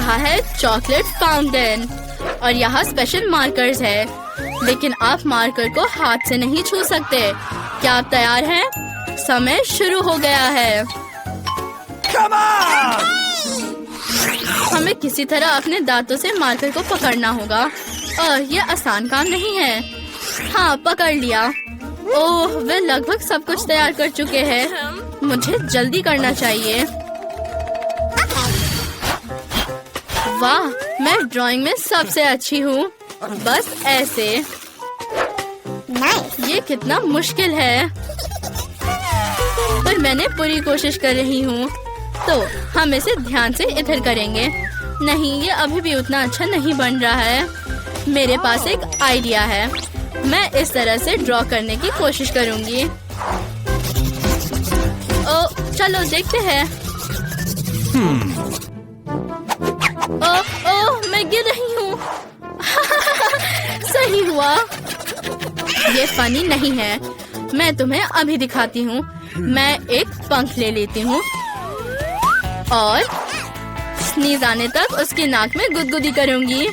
यहाँ है chocolate fountain और यहाँ स्पेशल मार्कर्स है, लेकिन आप मार्कर को हाथ से नहीं छू सकते। क्या आप तैयार हैं? समय शुरू हो गया है। हमें किसी तरह अपने दांतों से मार्कर को पकड़ना होगा। ये आसान काम नहीं है। हाँ, पकड़ लिया। ओह, वे लगभग सब कुछ तैयार कर चुके हैं। मुझे जल्दी करना चाहिए। वाह, मैं ड्राइंग में सबसे अच्छी हूँ। बस ऐसे। ये कितना मुश्किल है, पर मैंने पूरी कोशिश कर रही हूँ। तो हम इसे ध्यान से इधर करेंगे। नहीं, ये अभी भी उतना अच्छा नहीं बन रहा है। मेरे पास एक आइडिया है। मैं इस तरह से ड्रॉ करने की कोशिश करूँगी। चलो देखते हैं। मैं गिर रही हूँ। सही हुआ। ये फनी नहीं है। मैं तुम्हें अभी दिखाती हूँ। मैं एक पंख ले लेती हूँ और स्नीज आने तक उसकी नाक में गुदगुदी करूँगी।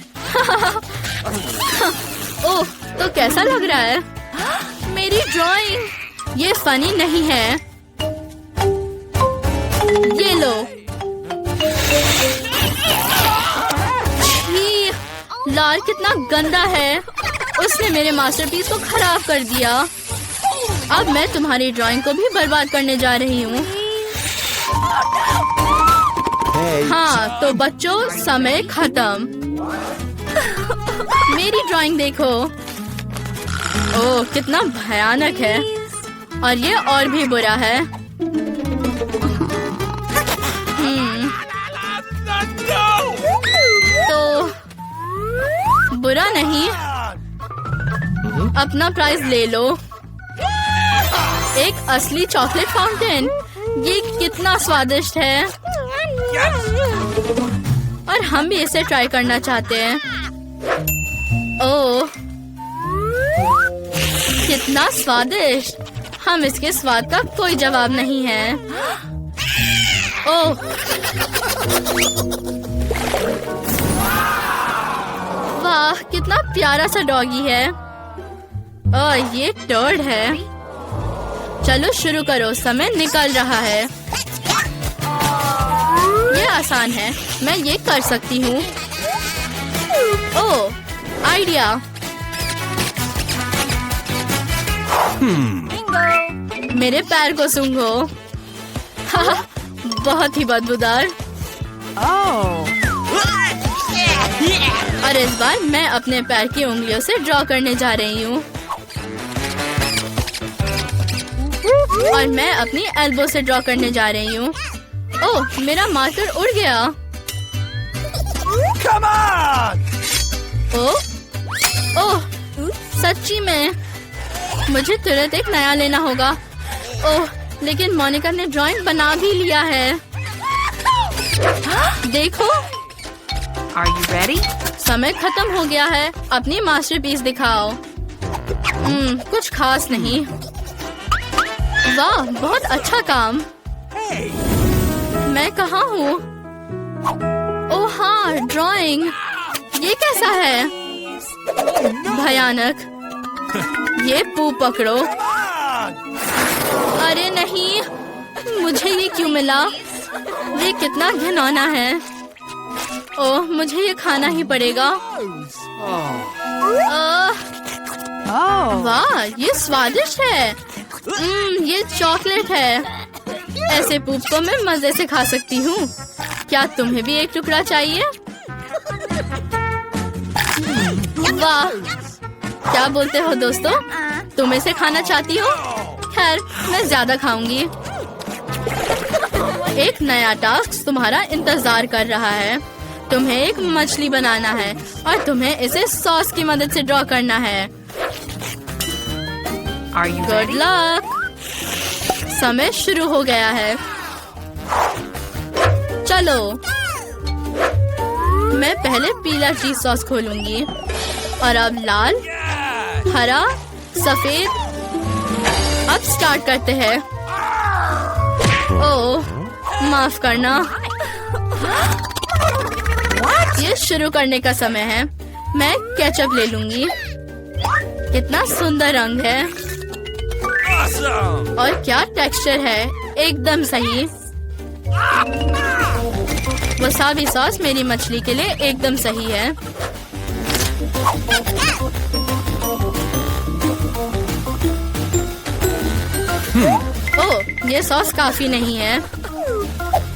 ओह, तो कैसा लग रहा है मेरी ड्राइंग? ये फनी नहीं है। ये लो। छी, लाल कितना गंदा है। उसने मेरे मास्टरपीस को खराब कर दिया। अब मैं तुम्हारी ड्राइंग को भी बर्बाद करने जा रही हूँ। हाँ, तो बच्चों, समय खत्म। मेरी ड्राइंग देखो। ओह, कितना भयानक है। और ये और भी बुरा है। तो बुरा नहीं। अपना प्राइज ले लो। एक असली चॉकलेट फाउंटेन। ये कितना स्वादिष्ट है और हम भी इसे ट्राई करना चाहते हैं। ओह, कितना स्वादिष्ट। हम इसके स्वाद का कोई जवाब नहीं है। ओह, वाह, कितना प्यारा सा डॉगी है। ओह, ये टर्ड है। चलो शुरू करो, समय निकल रहा है। ये आसान है, मैं ये कर सकती हूँ। ओह, आइडिया। मेरे पैर को सूंघो। बहुत ही बदबूदार। और इस बार मैं अपने पैर की उंगलियों से ड्रॉ करने जा रही हूँ। और मैं अपनी एल्बो से ड्रॉ करने जा रही हूँ। ओह, मेरा मार्कर उड़ गया। ओह, सच्ची में मुझे तुरंत एक नया लेना होगा। ओह, लेकिन मोनिका ने ड्राइंग बना भी लिया है। देखो। Are you ready? समय खत्म हो गया है। अपनी मास्टरपीस दिखाओ। कुछ खास नहीं। वाह, बहुत अच्छा काम। मैं कहाँ हूँ? ओह हाँ, ड्राइंग। ये कैसा है? भयानक। ये पू पकड़ो। अरे नहीं, मुझे ये क्यों मिला? ये कितना घिनौना है। ओह, मुझे ये खाना ही पड़ेगा। वाह, ये स्वादिष्ट है। ये चॉकलेट है। ऐसे पूप को मैं मजे से खा सकती हूँ। क्या तुम्हें भी एक टुकड़ा चाहिए? वाह, क्या बोलते हो दोस्तों? तुम इसे खाना चाहती हो? खैर, मैं ज्यादा खाऊंगी। एक नया टास्क तुम्हारा इंतजार कर रहा है। तुम्हें एक मछली बनाना है और तुम्हें इसे सॉस की मदद से ड्रॉ करना है। Good luck. समय शुरू हो गया है। चलो, मैं पहले पीला चीज सॉस खोलूंगी और अब लाल, हरा, सफेद। अब स्टार्ट करते हैं। ओह, माफ करना। ये शुरू करने का समय है। मैं केचप ले लूंगी। कितना सुंदर रंग है और क्या टेक्सचर है, एकदम सही। वसाबी सॉस मेरी मछली के लिए एकदम सही है। ओह, ये सॉस काफी नहीं है।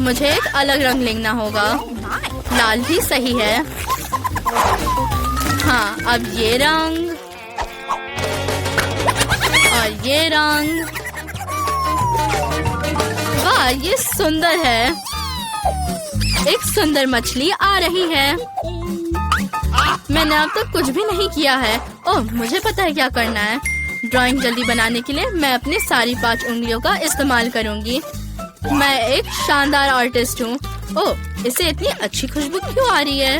मुझे एक अलग रंग लेना होगा। लाल भी सही है। हाँ, अब ये रंग और ये रंग। वाह, ये सुंदर है। एक सुंदर मछली आ रही है। मैंने अब तक कुछ भी नहीं किया है। ओह, मुझे पता है क्या करना है। ड्राइंग जल्दी बनाने के लिए मैं अपनी सारी 5 उंगलियों का इस्तेमाल करूंगी। मैं एक शानदार आर्टिस्ट हूँ। ओह, इसे इतनी अच्छी खुशबू क्यों आ रही है?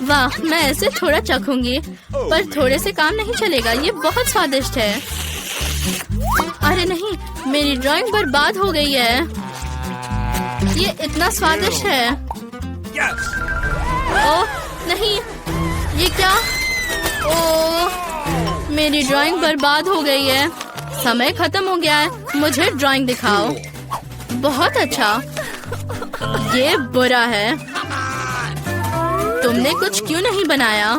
वाह, मैं इसे थोड़ा चखूंगी, पर थोड़े से काम नहीं चलेगा। ये बहुत स्वादिष्ट है। अरे नहीं, मेरी ड्राइंग बर्बाद हो गई है। ये इतना स्वादिष्ट है। ओह नहीं, ये क्या? ओह, मेरी ड्राइंग बर्बाद हो गई है। समय खत्म हो गया है। मुझे ड्राइंग दिखाओ। बहुत अच्छा। ये बुरा है। तुमने कुछ क्यों नहीं बनाया?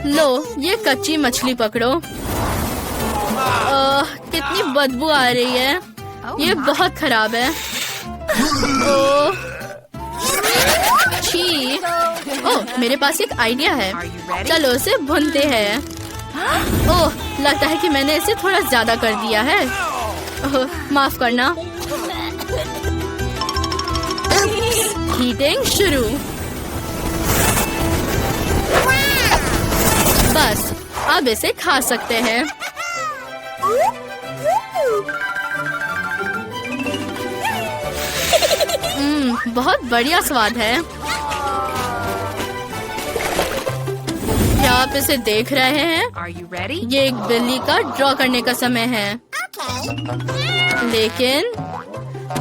लो, ये कच्ची मछली पकड़ो। कितनी बदबू आ रही है। ये बहुत खराब है। ओह, छी। ओह, मेरे पास एक आइडिया है। चलो उसे भूनते हैं। ओह, लगता है कि मैंने इसे थोड़ा ज्यादा कर दिया है। ओह, माफ करना। हीटिंग शुरू। बस, अब इसे खा सकते हैं। बहुत बढ़िया स्वाद है। क्या आप इसे देख रहे हैं? Are you ready? ये एक बिल्ली का ड्रॉ करने का समय है। लेकिन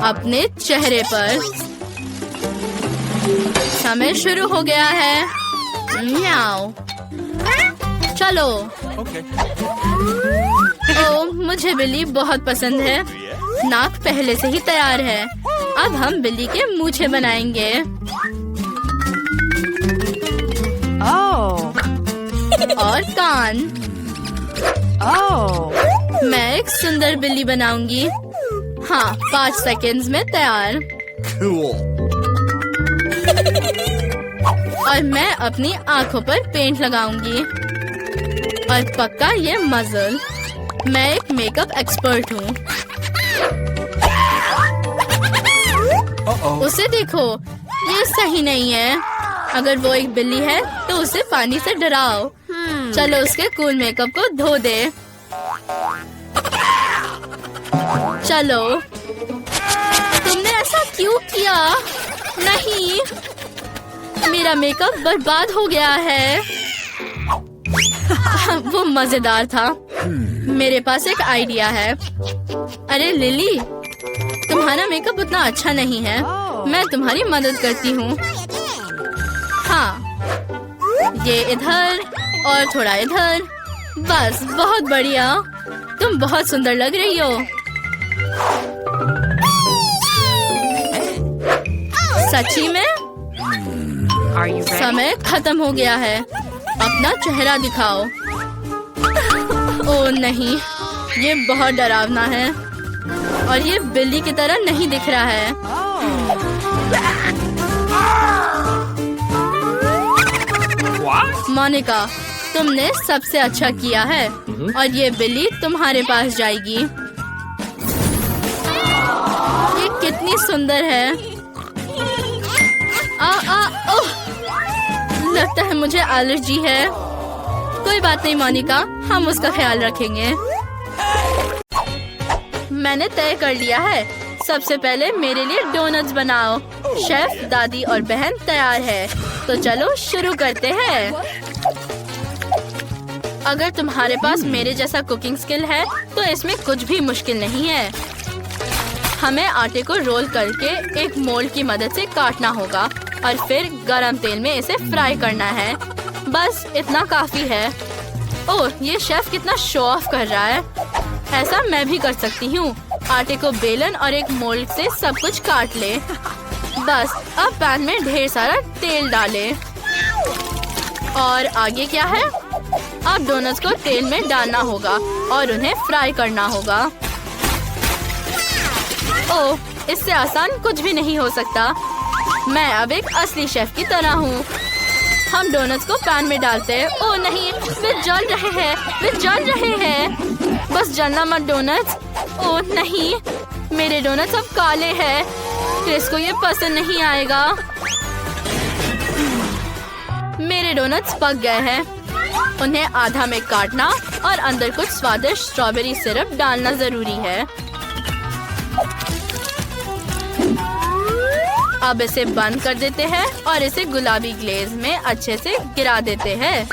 अपने चेहरे पर। समय शुरू हो गया है। म्याऊ। चलो। ओह, मुझे बिल्ली बहुत पसंद है। नाक पहले से ही तैयार है। अब हम बिल्ली के मूछें बनाएंगे। Oh. और कान। Oh. मैं एक सुंदर बिल्ली बनाऊंगी। हाँ, 5 सेकंड्स में तैयार। और मैं अपनी आंखों पर पेंट लगाऊंगी। और पक्का ये मजल। मैं एक मेकअप एक्सपर्ट हूँ। उसे देखो, ये सही नहीं है। अगर वो एक बिल्ली है तो उसे पानी से डराओ। चलो उसके कूल मेकअप को धो दे। चलो। तुमने ऐसा क्यों किया? नहीं, मेरा मेकअप बर्बाद हो गया है। वो मजेदार था। मेरे पास एक आइडिया है। अरे लिली, तुम्हारा मेकअप उतना अच्छा नहीं है। मैं तुम्हारी मदद करती हूँ। हाँ, ये इधर और थोड़ा इधर। बस, बहुत बढ़िया। तुम बहुत सुंदर लग रही हो। सच्ची में? Are you ready? समय खत्म हो गया है। अपना चेहरा दिखाओ। ओह नहीं, ये बहुत डरावना है। और ये बिल्ली की तरह नहीं दिख रहा है। मोनिका, तुमने सबसे अच्छा किया है। और ये बिल्ली तुम्हारे पास जाएगी। ये कितनी सुंदर है। ओह, लगता है मुझे एलर्जी है। कोई बात नहीं मोनिका, हम उसका ख्याल रखेंगे। मैंने तय कर लिया है। सबसे पहले मेरे लिए डोनट्स बनाओ। शेफ, दादी और बहन तैयार है। तो चलो शुरू करते हैं। अगर तुम्हारे पास मेरे जैसा कुकिंग स्किल है तो इसमें कुछ भी मुश्किल नहीं है। हमें आटे को रोल करके एक मोल्ड की मदद से काटना होगा और फिर गरम तेल में इसे फ्राई करना है। बस इतना काफी है। ओह, ये शेफ कितना शो ऑफ कर रहा है। ऐसा मैं भी कर सकती हूँ। आटे को बेलन और एक मोल्ड से सब कुछ काट ले। बस अब पैन में ढेर सारा तेल डाले। और आगे क्या है? अब डोनट्स को तेल में डालना होगा और उन्हें फ्राई करना होगा। ओह, इससे आसान कुछ भी नहीं हो सकता। मैं अब एक असली शेफ की तरह हूँ। हम डोनट्स को पैन में डालते हैं। ओह नहीं, वे जल रहे हैं, वे जल रहे हैं। बस जलना मत डोनट्स। ओह नहीं, मेरे डोनट्स अब काले हैं। क्रिस को ये पसंद नहीं आएगा। मेरे डोनट्स पक गए हैं। उन्हें आधा में काटना और अंदर कुछ स्वादिष्ट स्ट्रॉबेरी सिरप डालना जरूरी है। अब इसे बंद कर देते हैं और इसे गुलाबी ग्लेज में अच्छे से गिरा देते हैं।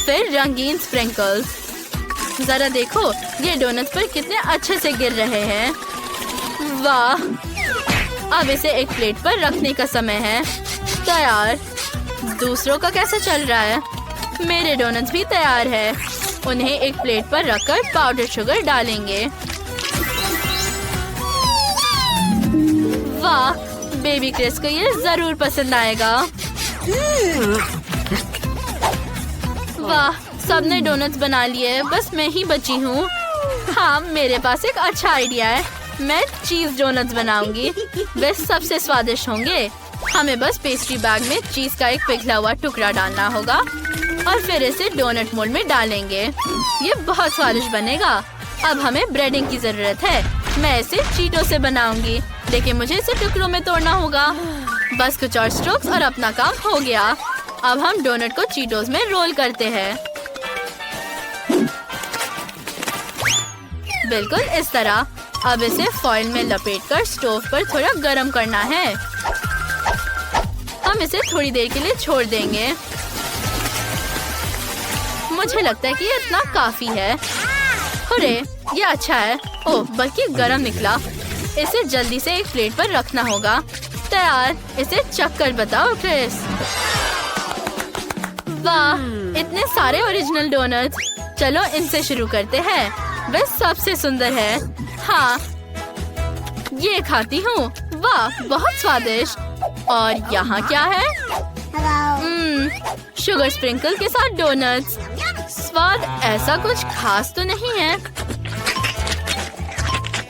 फिर रंगीन स्प्रिंकल्स। जरा देखो ये डोनट्स पर कितने अच्छे से गिर रहे हैं। वाह! अब इसे एक प्लेट पर रखने का समय है। तैयार। दूसरों का कैसा चल रहा है? मेरे डोनट्स भी तैयार है। उन्हें एक प्लेट पर रखकर पाउडर शुगर डालेंगे। वाह! बेबी क्रिस को ये जरूर पसंद आएगा। वाह! सबने डोनट्स बना लिए, बस मैं ही बची हूँ। हाँ, मेरे पास एक अच्छा आइडिया है। मैं चीज डोनट्स बनाऊंगी। वे सबसे स्वादिष्ट होंगे। हमें बस पेस्ट्री बैग में चीज का एक पिघला हुआ टुकड़ा डालना होगा और फिर इसे डोनट मोल्ड में डालेंगे। ये बहुत स्वादिष्ट बनेगा। अब हमें ब्रेडिंग की जरूरत है। मैं इसे चीटों से बनाऊंगी, लेकिन मुझे इसे टुकड़ों में तोड़ना होगा। बस कुछ और स्ट्रोक्स और अपना काम हो गया। अब हम डोनट को चीटोस में रोल करते हैं। बिल्कुल इस तरह। अब इसे फॉइल में लपेटकर स्टोव पर थोड़ा गरम करना है। हम इसे थोड़ी देर के लिए छोड़ देंगे। मुझे लगता है कि ये इतना काफी है। अरे, ये अच्छा है। ओह, बल्कि गरम निकला। इसे जल्दी से एक प्लेट पर रखना होगा। तैयार। इसे चख कर बताओ क्रिस। वाह! इतने सारे ओरिजिनल डोनट्स। चलो इनसे शुरू करते हैं। वे सबसे सुंदर है। हाँ, ये खाती हूँ। वाह, बहुत स्वादिष्ट। और यहाँ क्या है? शुगर स्प्रिंकल के साथ डोनट्स। स्वाद ऐसा कुछ खास तो नहीं है।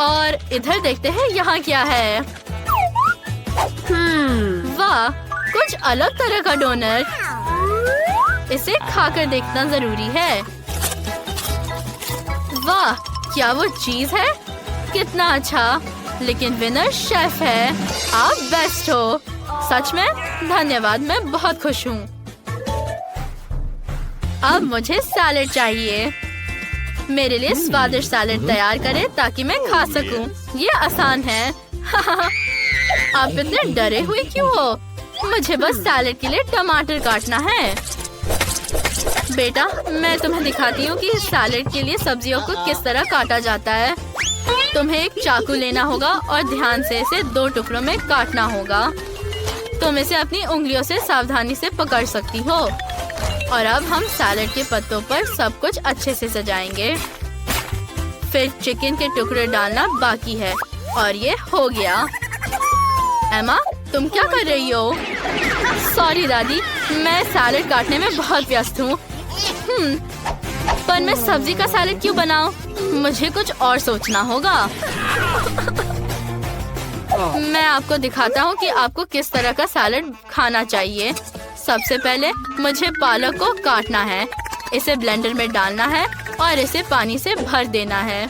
और इधर देखते हैं यहाँ क्या है। वाह, कुछ अलग तरह का डोनट। इसे खाकर देखना जरूरी है। वाह, क्या वो चीज है? कितना अच्छा। लेकिन विनर शेफ है। आप बेस्ट हो। सच में धन्यवाद, मैं बहुत खुश हूँ। अब मुझे सैलेड चाहिए। मेरे लिए स्वादिष्ट सैलेड तैयार करें ताकि मैं खा सकूं। ये आसान है। आप इतने डरे हुए क्यों हो? मुझे बस सैलेड के लिए टमाटर काटना है। बेटा, मैं तुम्हें दिखाती हूँ कि सैलेड के लिए सब्जियों को किस तरह काटा जाता है। तुम्हें एक चाकू लेना होगा और ध्यान से इसे 2 टुकड़ों में काटना होगा। तुम इसे अपनी उंगलियों से सावधानी से पकड़ सकती हो। और अब हम सैलेड के पत्तों पर सब कुछ अच्छे से सजाएंगे। फिर चिकन के टुकड़े डालना बाकी है। और ये हो गया। एमा, तुम क्या कर रही हो? सॉरी दादी, मैं सैलेड काटने में बहुत व्यस्त हूँ। पर मैं सब्जी का सैलेड क्यों बनाऊं? मुझे कुछ और सोचना होगा। मैं आपको दिखाता हूँ कि आपको किस तरह का सैलेड खाना चाहिए। सबसे पहले मुझे पालक को काटना है। इसे ब्लेंडर में डालना है और इसे पानी से भर देना है।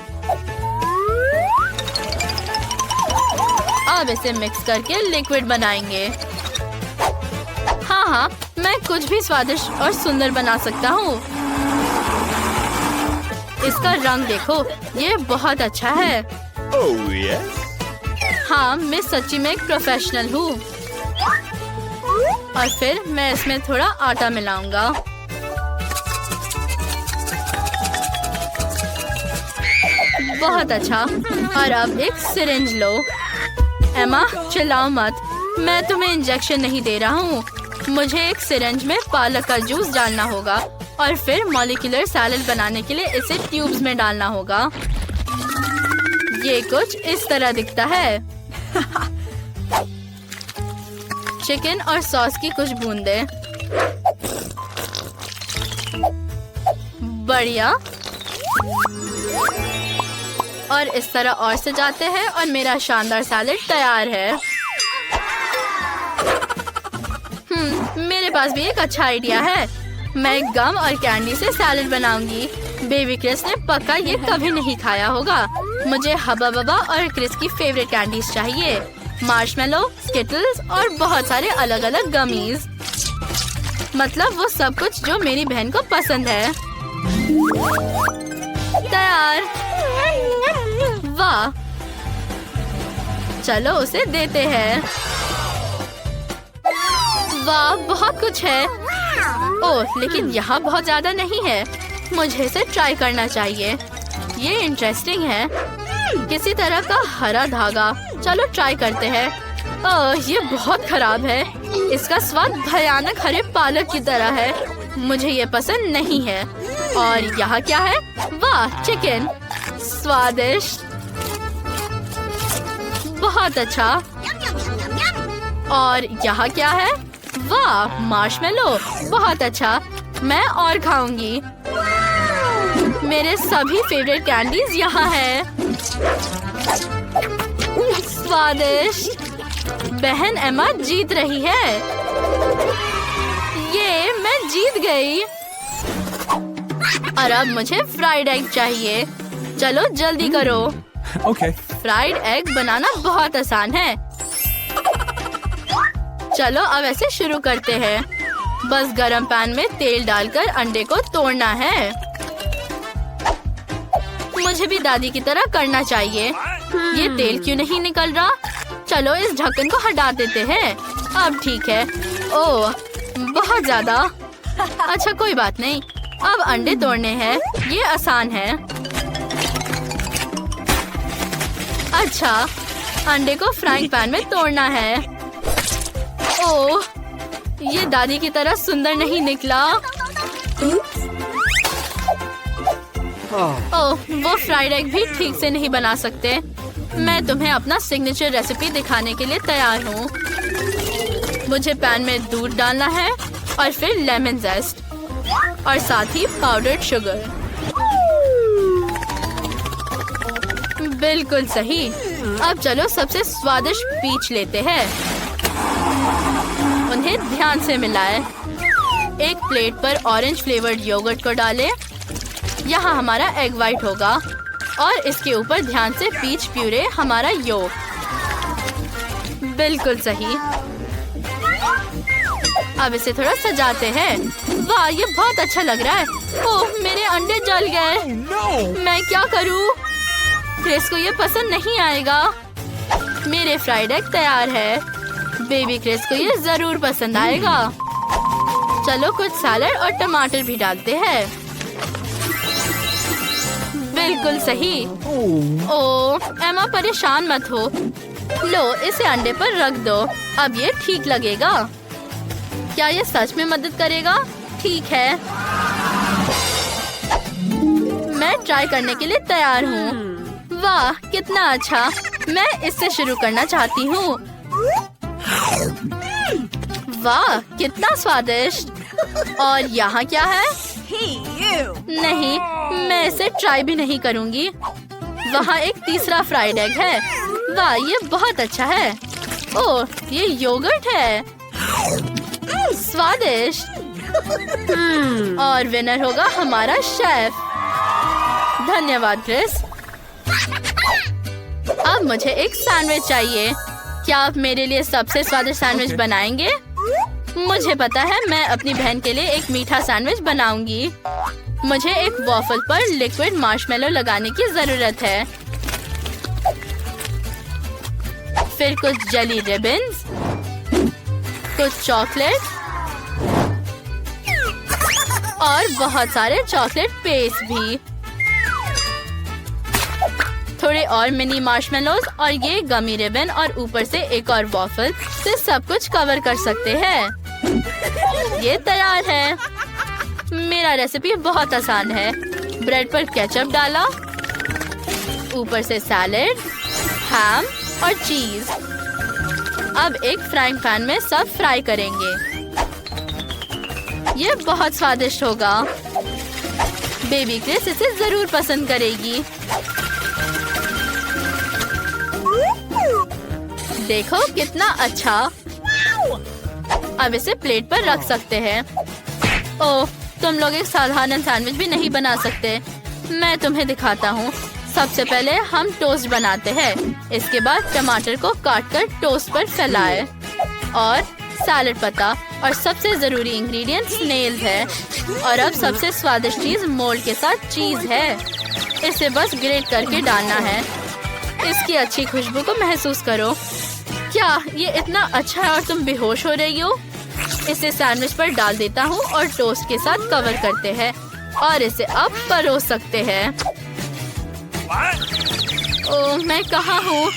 अब इसे मिक्स करके लिक्विड बनाएंगे। हाँ, मैं कुछ भी स्वादिष्ट और सुंदर बना सकता हूँ। इसका रंग देखो, ये बहुत अच्छा है। Oh, yes? हाँ, मैं सच्ची में एक प्रोफेशनल हूँ। और फिर मैं इसमें थोड़ा आटा मिलाऊंगा। बहुत अच्छा। और अब एक सिरिंज लो। एमा चिल्लाओ मत, मैं तुम्हें इंजेक्शन नहीं दे रहा हूँ। मुझे एक सिरिंज में पालक का जूस डालना होगा और फिर मॉलिक्यूलर सैलेड बनाने के लिए इसे ट्यूब्स में डालना होगा। ये कुछ इस तरह दिखता है। चिकन और सॉस की कुछ बूंदे। बढ़िया। और इस तरह और सजाते हैं और मेरा शानदार सैलेड तैयार है। मेरे पास भी एक अच्छा आइडिया है। मैं गम और कैंडी से सैलेड बनाऊंगी। बेबी क्रिस ने पक्का ये कभी नहीं खाया होगा। मुझे हब्बा बब्बा और क्रिस की फेवरेट कैंडीज चाहिए। मार्शमेलो, स्किटल्स और बहुत सारे अलग अलग गमीज। मतलब वो सब कुछ जो मेरी बहन को पसंद है। तैयार। वाह, चलो उसे देते हैं। वाह, बहुत कुछ है। ओह, लेकिन यहाँ बहुत ज्यादा नहीं है। मुझे इसे ट्राई करना चाहिए। ये इंटरेस्टिंग है। किसी तरह का हरा धागा। चलो ट्राई करते हैं। ओह, ये बहुत खराब है। इसका स्वाद भयानक हरे पालक की तरह है। मुझे ये पसंद नहीं है। और यहाँ क्या है? वाह, चिकन। स्वादिष्ट, बहुत अच्छा। और यहाँ क्या है? वाह, मार्शमेलो। बहुत अच्छा, मैं और खाऊंगी। मेरे सभी फेवरेट कैंडीज यहाँ है। स्वादिष्ट। बहन एमा जीत रही है। ये मैं जीत गई। और अब मुझे फ्राइड एग चाहिए। चलो जल्दी करो। Okay. फ्राइड एग बनाना बहुत आसान है। चलो अब ऐसे शुरू करते हैं। बस गरम पैन में तेल डालकर अंडे को तोड़ना है। मुझे भी दादी की तरह करना चाहिए। ये तेल क्यों नहीं निकल रहा? चलो इस ढक्कन को हटा देते हैं। अब ठीक है। ओह, बहुत ज्यादा। अच्छा कोई बात नहीं। अब अंडे तोड़ने हैं। ये आसान है। अच्छा, अंडे को फ्राइंग पैन में तोड़ना है। ओह, ये दादी की तरह सुंदर नहीं निकला। ओह, वो फ्राइड एग भी ठीक से नहीं बना सकते। मैं तुम्हें अपना सिग्नेचर रेसिपी दिखाने के लिए तैयार हूँ। मुझे पैन में दूध डालना है और फिर लेमन जेस्ट और साथ ही पाउडर्ड शुगर। बिल्कुल सही। अब चलो सबसे स्वादिष्ट पीच लेते हैं। उन्हें ध्यान से मिलाएं। एक प्लेट पर ऑरेंज फ्लेवर्ड योगर्ट को डालें। यहाँ हमारा एग वाइट होगा और इसके ऊपर ध्यान से पीच प्यूरे हमारा योग। बिल्कुल सही। अब इसे थोड़ा सजाते हैं। वाह, ये बहुत अच्छा लग रहा है। ओह, मेरे अंडे जल गए। मैं क्या करूँ? क्रिस को ये पसंद नहीं आएगा। मेरे फ्राइड एग तैयार है। बेबी क्रिस को ये जरूर पसंद आएगा। चलो कुछ सैलड और टमाटर भी डालते हैं। बिल्कुल सही। ओह, एमा परेशान मत हो। लो, इसे अंडे पर रख दो। अब ये ठीक लगेगा। क्या ये सच में मदद करेगा? ठीक है, मैं ट्राई करने के लिए तैयार हूँ। वाह, कितना अच्छा। मैं इससे शुरू करना चाहती हूँ। वाह, कितना स्वादिष्ट। और यहाँ क्या है? नहीं, मैं इसे ट्राई भी नहीं करूँगी। वहाँ एक तीसरा फ्राइड एग है। वाह, ये बहुत अच्छा है। ओह, ये योगर्ट है। स्वादिष्ट। और विनर होगा हमारा शेफ। धन्यवाद क्रिस। अब मुझे एक सैंडविच चाहिए। क्या आप मेरे लिए सबसे स्वादिष्ट सैंडविच बनाएंगे? मुझे पता है, मैं अपनी बहन के लिए एक मीठा सैंडविच बनाऊंगी। मुझे एक वॉफल पर लिक्विड मार्शमेलो लगाने की जरूरत है। फिर कुछ जेली रिबन्स, कुछ चॉकलेट और बहुत सारे चॉकलेट पेस्ट भी। थोड़े और मिनी मार्शमेलोज और ये गमी रिबन और ऊपर से एक और वॉफल से सब कुछ कवर कर सकते हैं। ये तैयार है। मेरा रेसिपी बहुत आसान है। ब्रेड पर केचप डाला, ऊपर से सैलेड, हैम और चीज। अब एक फ्राइंग पैन में सब फ्राई करेंगे। ये बहुत स्वादिष्ट होगा। बेबी क्रिस इसे जरूर पसंद करेगी। देखो कितना अच्छा। अब इसे प्लेट पर रख सकते हैं। ओह, तुम लोग एक साधारण सैंडविच भी नहीं बना सकते। मैं तुम्हें दिखाता हूँ। सबसे पहले हम टोस्ट बनाते हैं। इसके बाद टमाटर को काटकर टोस्ट पर फैलाएं और सैलेड पत्ता और सबसे जरूरी इंग्रेडिएंट स्नेल्स है। और अब सबसे स्वादिष्ट चीज मोल्ड के साथ चीज है। इसे बस ग्रेट करके डालना है। इसकी अच्छी खुशबू को महसूस करो। क्या ये इतना अच्छा है और तुम बेहोश हो रही हो? इसे सैंडविच पर डाल देता हूँ और टोस्ट के साथ कवर करते हैं और इसे अब परोस सकते हैं। ओह, मैं कहाँ हूँ?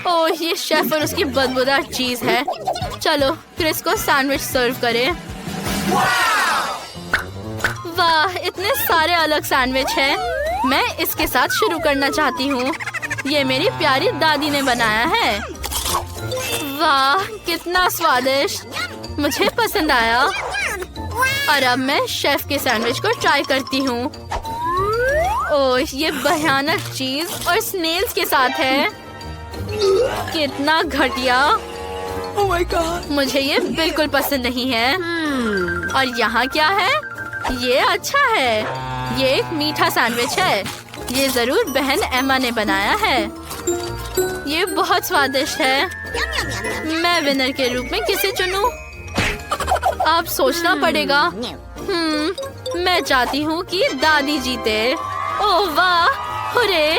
ओह, ये शेफ और उसकी बदबूदार चीज है। चलो क्रिस को सैंडविच सर्व करें। वाह, इतने सारे अलग सैंडविच हैं। मैं इसके साथ शुरू करना चाहती हूँ। ये मेरी प्यारी दादी ने बनाया है। वाह, कितना स्वादिष्ट। मुझे पसंद आया। और अब मैं शेफ के सैंडविच को ट्राई करती हूँ। ओह, ये भयानक चीज और स्नेल्स के साथ है। कितना घटिया। Oh my God. मुझे ये बिल्कुल पसंद नहीं है। और यहाँ क्या है? ये अच्छा है। ये एक मीठा सैंडविच है। ये जरूर बहन एमा ने बनाया है। ये बहुत स्वादिष्ट है। मैं विनर के रूप में किसे चुनूं? आप सोचना पड़ेगा। मैं चाहती हूँ कि दादी जीते। ओह वाह, हुर्रे!